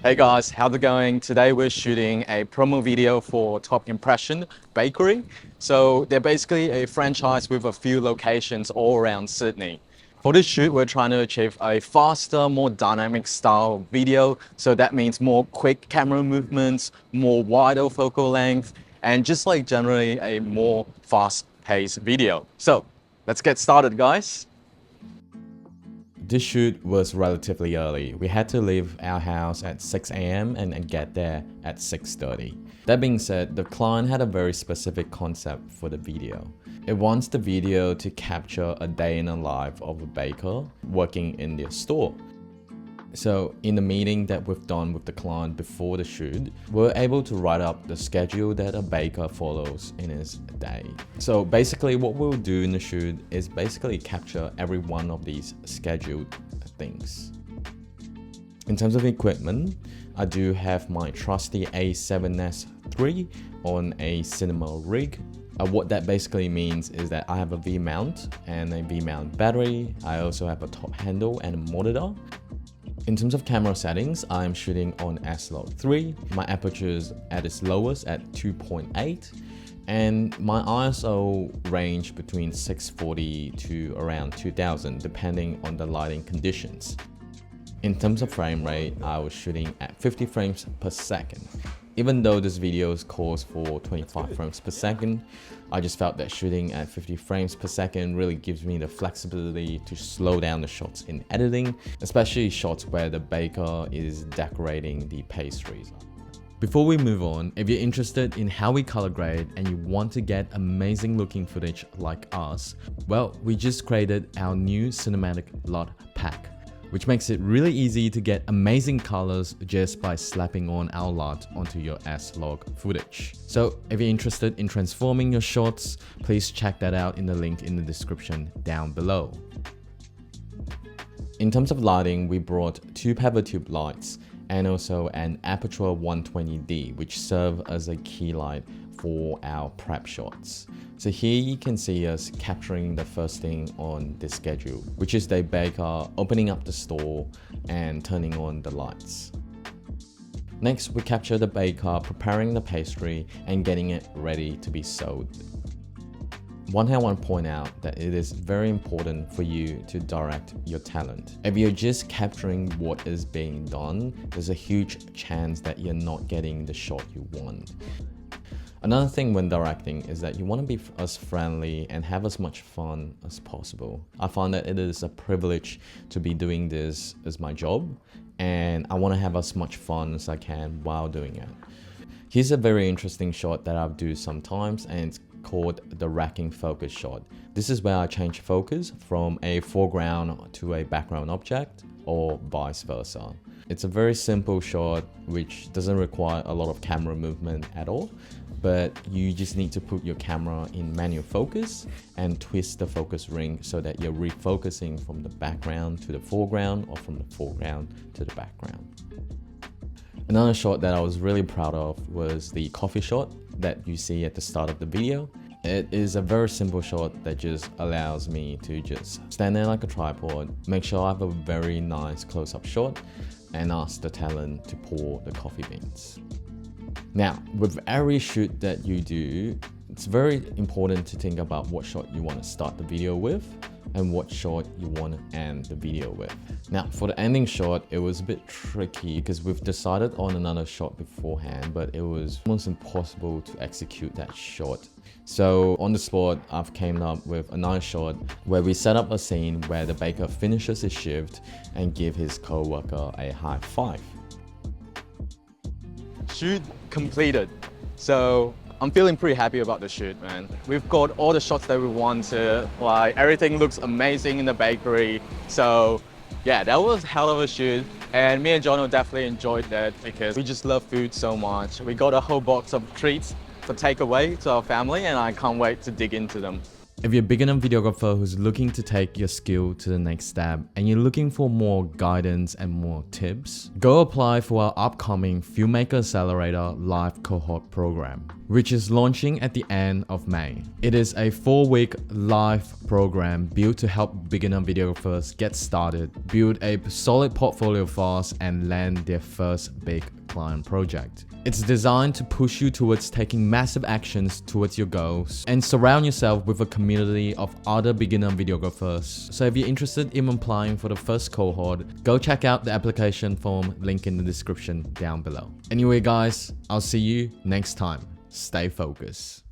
Hey guys, how's it going? Today we're shooting a promo video for Top Impression Bakery. So they're basically a franchise with a few locations all around Sydney. For this shoot, we're trying to achieve a faster, more dynamic style video. So that means more quick camera movements, more wider focal length, and just like generally a more fast-paced video. So let's get started, guys. This shoot was relatively early. We had to leave our house at 6 a.m. and get there at 6:30. That being said, the client had a very specific concept for the video. It wants the video to capture a day in the life of a baker working in their store. So in the meeting that we've done with the client before the shoot, we're able to write up the schedule that a baker follows in his day. So basically what we'll do in the shoot is basically capture every one of these scheduled things. In terms of equipment, I do have my trusty A7S III on a cinema rig. What that basically means is that I have a V-mount and a V-mount battery. I also have a top handle and a monitor. In terms of camera settings, I'm shooting on S-Log3. My aperture is at its lowest at 2.8 and my ISO range between 640 to around 2000 depending on the lighting conditions. In terms of frame rate, I was shooting at 50 frames per second. Even though this video calls for 25 frames per second, I just felt that shooting at 50 frames per second really gives me the flexibility to slow down the shots in editing, especially shots where the baker is decorating the pastries. Before we move on, if you're interested in how we color grade and you want to get amazing looking footage like us, well, we just created our new cinematic LUT pack, which makes it really easy to get amazing colors just by slapping on our LUT onto your S-Log footage. So if you're interested in transforming your shots, please check that out in the link in the description down below. In terms of lighting, we brought two pepper tube lights and also an Aperture 120D, which serve as a key light for our prep shots. So here you can see us capturing the first thing on the schedule, which is the baker opening up the store and turning on the lights. Next, we capture the baker preparing the pastry and getting it ready to be sold. One thing I want to point out that it is very important for you to direct your talent. If you're just capturing what is being done, there's a huge chance that you're not getting the shot you want. Another thing when directing is that you want to be as friendly and have as much fun as possible. I find that it is a privilege to be doing this as my job, and I want to have as much fun as I can while doing it. Here's a very interesting shot that I do sometimes, and it's called the racking focus shot. This is where I change focus from a foreground to a background object or vice versa. It's a very simple shot which doesn't require a lot of camera movement at all, but you just need to put your camera in manual focus and twist the focus ring so that you're refocusing from the background to the foreground or from the foreground to the background. Another shot that I was really proud of was the coffee shot that you see at the start of the video. It is a very simple shot that just allows me to just stand there like a tripod, make sure I have a very nice close-up shot, and ask the talent to pour the coffee beans. Now, with every shoot that you do, it's very important to think about what shot you want to start the video with and what shot you want to end the video with. Now, for the ending shot, it was a bit tricky because we've decided on another shot beforehand, but it was almost impossible to execute that shot. So on the spot, I've came up with a nice shot where we set up a scene where the baker finishes his shift and give his co-worker a high five. Shoot completed. So I'm feeling pretty happy about the shoot, man. We've got all the shots that we wanted. Like, everything looks amazing in the bakery. So yeah, that was a hell of a shoot. And me and Jono definitely enjoyed that because we just love food so much. We got a whole box of treats for takeaway to our family, and I can't wait to dig into them. If you're a beginner videographer who's looking to take your skill to the next step and you're looking for more guidance and more tips, go apply for our upcoming Filmmaker Accelerator live cohort program, which is launching at the end of May. It is a 4-week live program built to help beginner videographers get started, build a solid portfolio fast, and land their first big client project. It's designed to push you towards taking massive actions towards your goals and surround yourself with a community of other beginner videographers. So if you're interested in applying for the first cohort, go check out the application form link in the description down below. Anyway guys, I'll see you next time. Stay focused.